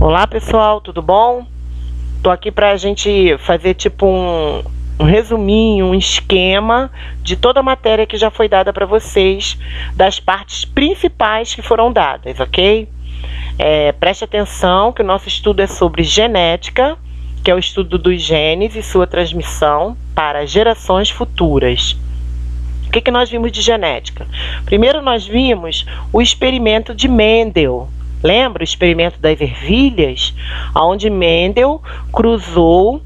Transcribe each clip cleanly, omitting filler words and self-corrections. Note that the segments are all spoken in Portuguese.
Olá pessoal, tudo bom? Tô aqui pra gente fazer tipo um resuminho, um esquema de toda a matéria que já foi dada para vocês, das partes principais que foram dadas, ok? Preste atenção que o nosso estudo é sobre genética, que é o estudo dos genes e sua transmissão para gerações futuras. O que nós vimos de genética? Primeiro nós vimos o experimento de Mendel. Lembra o experimento das ervilhas? Onde Mendel cruzou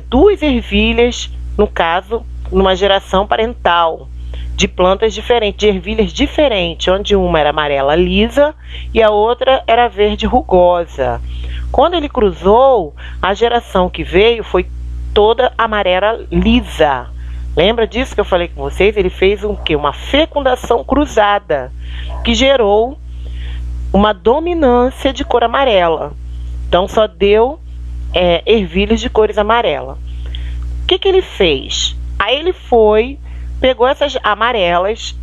duas ervilhas, no caso, numa geração parental, de plantas diferentes, de ervilhas diferentes, onde uma era amarela lisa e a outra era verde rugosa. Quando ele cruzou, a geração que veio foi toda amarela lisa. Lembra disso que eu falei com vocês? Ele fez um quê? Uma fecundação cruzada, que gerou uma dominância de cor amarela. Então só deu ervilhas de cores amarelas. O que ele fez? Aí ele pegou essas amarelas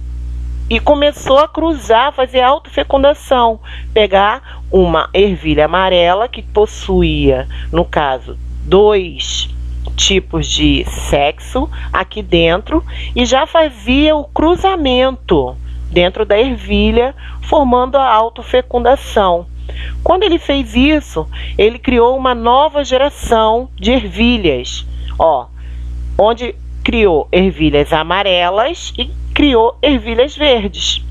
e começou a cruzar, fazer autofecundação. Pegar uma ervilha amarela que possuía, no caso, dois tipos de sexo aqui dentro, e já fazia o cruzamento dentro da ervilha, formando a autofecundação. Quando ele fez isso, ele criou uma nova geração de ervilhas, onde criou ervilhas amarelas e criou ervilhas verdes.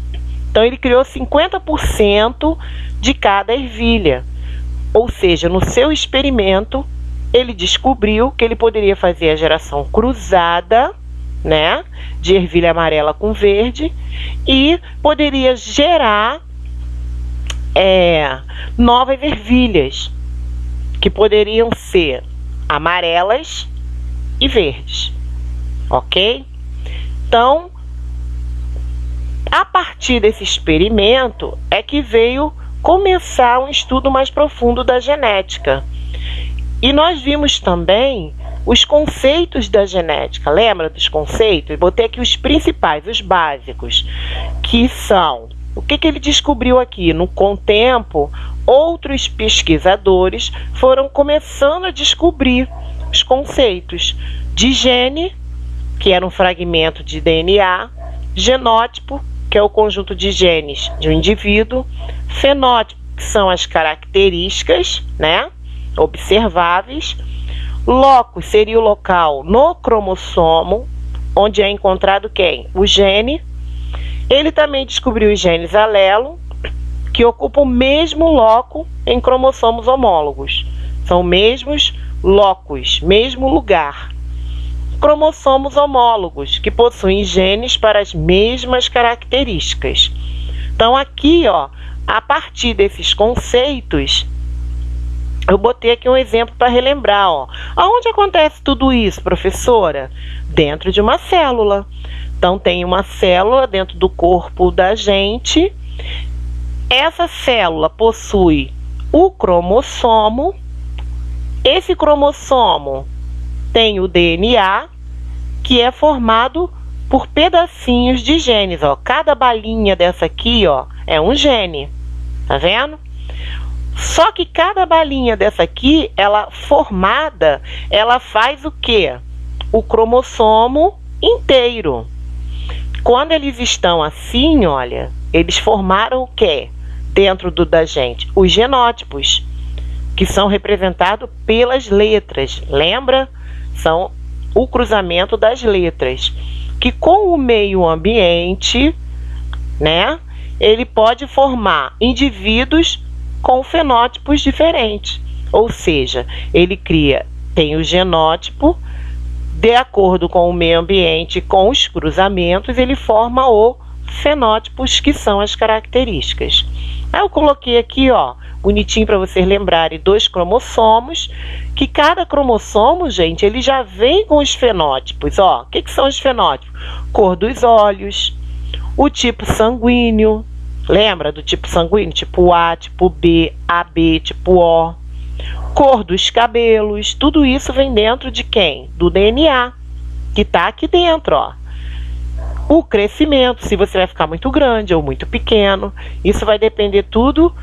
Então ele criou 50% de cada ervilha. Ou seja, no seu experimento, ele descobriu que ele poderia fazer a geração cruzada, né, de ervilha amarela com verde, e poderia gerar novas ervilhas que poderiam ser amarelas e verdes, ok? Então, a partir desse experimento é que veio começar um estudo mais profundo da genética. E nós vimos também os conceitos da genética. Lembra dos conceitos? Botei aqui os principais, os básicos, que são... O que ele descobriu aqui? Com o tempo, outros pesquisadores foram começando a descobrir os conceitos de gene, que era um fragmento de DNA, genótipo, que é o conjunto de genes de um indivíduo, fenótipo, que são as características, né, observáveis. Locus seria o local no cromossomo, onde é encontrado quem? O gene. Ele também descobriu os genes alelo, que ocupam o mesmo loco em cromossomos homólogos. São mesmos locus, mesmo lugar. Cromossomos homólogos, que possuem genes para as mesmas características. Então aqui, a partir desses conceitos, eu botei aqui um exemplo para relembrar. Aonde acontece tudo isso, professora? Dentro de uma célula. Então, tem uma célula dentro do corpo da gente. Essa célula possui o cromossomo. Esse cromossomo tem o DNA, que é formado por pedacinhos de genes. Cada balinha dessa aqui, é um gene. Tá vendo? Só que cada balinha dessa aqui, ela formada, ela faz o quê? O cromossomo inteiro. Quando eles estão assim, olha, eles formaram o quê? Dentro da gente? Os genótipos, que são representados pelas letras. Lembra? São o cruzamento das letras. Que com o meio ambiente, né, ele pode formar indivíduos com fenótipos diferentes. Ou seja, ele tem o genótipo, de acordo com o meio ambiente, com os cruzamentos, ele forma os fenótipos, que são as características. Aí eu coloquei aqui, bonitinho para vocês lembrarem, 2 cromossomos, que cada cromossomo, gente, ele já vem com os fenótipos. O que são os fenótipos? Cor dos olhos, o tipo sanguíneo. Lembra do tipo sanguíneo? Tipo A, tipo B, AB, tipo O. Cor dos cabelos. Tudo isso vem dentro de quem? Do DNA, que está aqui dentro, O crescimento, se você vai ficar muito grande ou muito pequeno. Isso vai depender tudo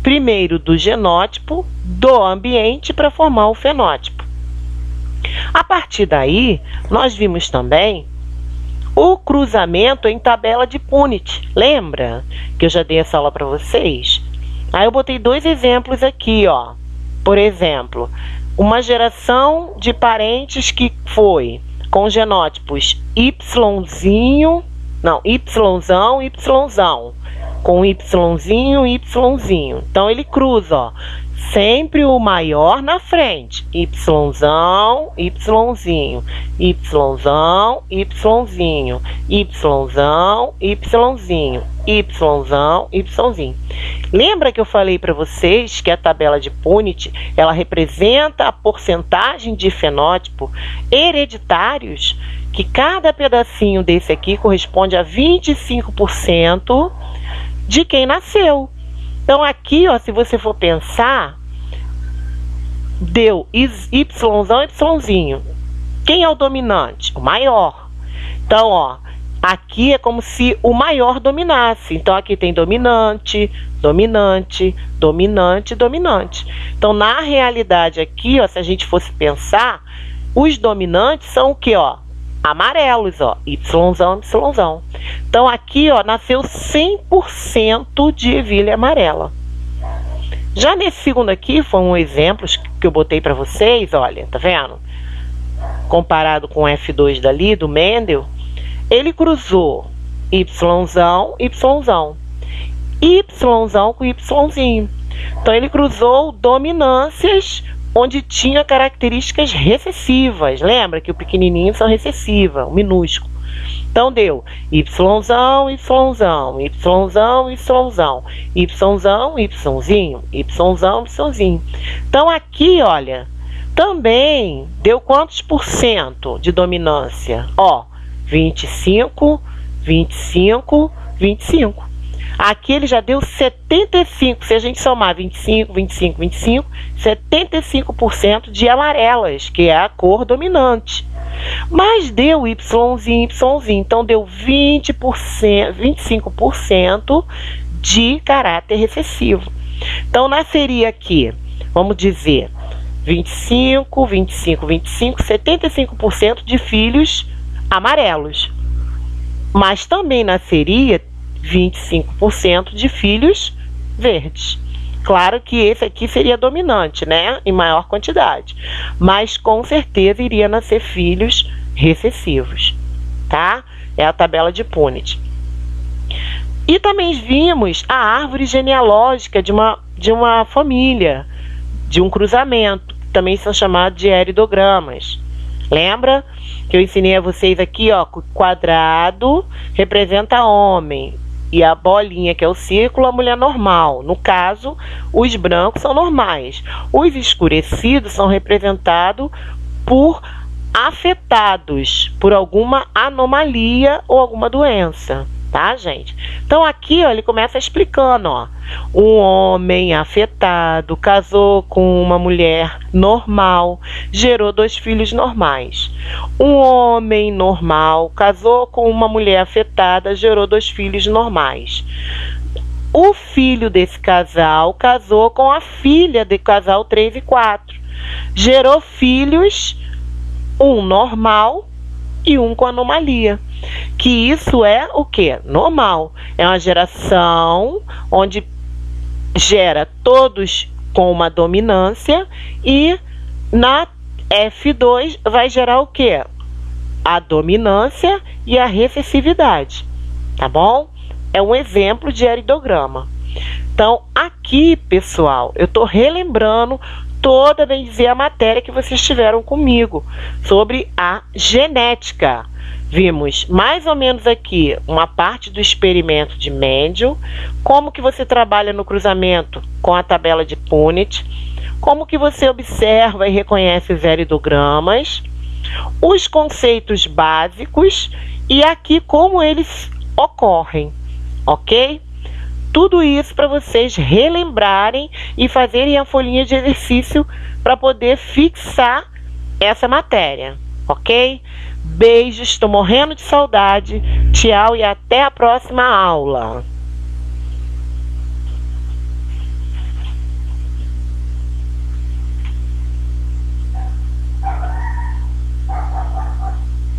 primeiro do genótipo, do ambiente para formar o fenótipo. A partir daí, nós vimos também o cruzamento em tabela de Punnett. Lembra que eu já dei essa aula para vocês? Aí eu botei 2 exemplos aqui, ó. Por exemplo, uma geração de parentes que foi com genótipos Yzão, com Yzinho, Yzinho. Então ele cruza, ó, sempre o maior na frente. Yzão, Yzinho, Yzão, Yzinho, Yzão, Yzinho, Yzão, Yzinho. Lembra que eu falei para vocês que a tabela de Punnett, ela representa a porcentagem de fenótipo hereditários, que cada pedacinho desse aqui corresponde a 25% de quem nasceu. Então aqui, ó, se você for pensar, deu Yzão, Yzinho. Quem é o dominante? O maior. Então, ó, aqui é como se o maior dominasse. Então aqui tem dominante, dominante, dominante, dominante. Então na realidade aqui, ó, se a gente fosse pensar, os dominantes são o que, ó? Amarelos, ó, Yzão. Então aqui, ó, nasceu 100% de ervilha amarela. Já nesse segundo aqui, foi um exemplo que eu botei para vocês, olha, tá vendo? Comparado com o F2 dali, do Mendel, ele cruzou Yzão, Yzão com Yzinho. Então ele cruzou dominâncias onde tinha características recessivas. Lembra que o pequenininho são recessivas, o minúsculo. Então deu Yzão, Yzão, Yzinho. Então aqui, olha, também deu quantos por cento de dominância? Ó, 25, 25, 25. Aqui ele já deu 75, se a gente somar 25, 25, 25, 75% de amarelas, que é a cor dominante. Mas deu Yzinho, então deu 20%, 25% de caráter recessivo. Então nasceria aqui, vamos dizer, 25, 25, 25, 75% de filhos amarelos. Mas também nasceria 25% de filhos verdes. Claro que esse aqui seria dominante, né? Em maior quantidade. Mas com certeza iria nascer filhos recessivos, tá? É a tabela de Punnett. E também vimos a árvore genealógica de uma família, de um cruzamento, que também são chamados de heridogramas. Lembra que eu ensinei a vocês aqui, ó, que o quadrado representa homem e a bolinha, que é o círculo, a mulher normal. No caso, os brancos são normais. Os escurecidos são representados por afetados por alguma anomalia ou alguma doença, tá, gente? Então aqui, ó, ele começa explicando, ó, um homem afetado casou com uma mulher normal, gerou 2 filhos normais. Um homem normal casou com uma mulher afetada, gerou 2 filhos normais. O filho desse casal casou com a filha do casal 3 e 4. Gerou filhos, um normal e um com anomalia. Que isso é o que? Normal. É uma geração onde gera todos com uma dominância e na F2 vai gerar o que? A dominância e a recessividade. Tá bom? É um exemplo de heridograma. Então, aqui, pessoal, eu estou relembrando toda vez a matéria que vocês tiveram comigo sobre a genética. Vimos mais ou menos aqui uma parte do experimento de Mendel, como que você trabalha no cruzamento com a tabela de Punnett, como que você observa e reconhece os heridogramas, os conceitos básicos e aqui como eles ocorrem, ok? Tudo isso para vocês relembrarem e fazerem a folhinha de exercício para poder fixar essa matéria, ok? Beijos, estou morrendo de saudade. Tchau e até a próxima aula.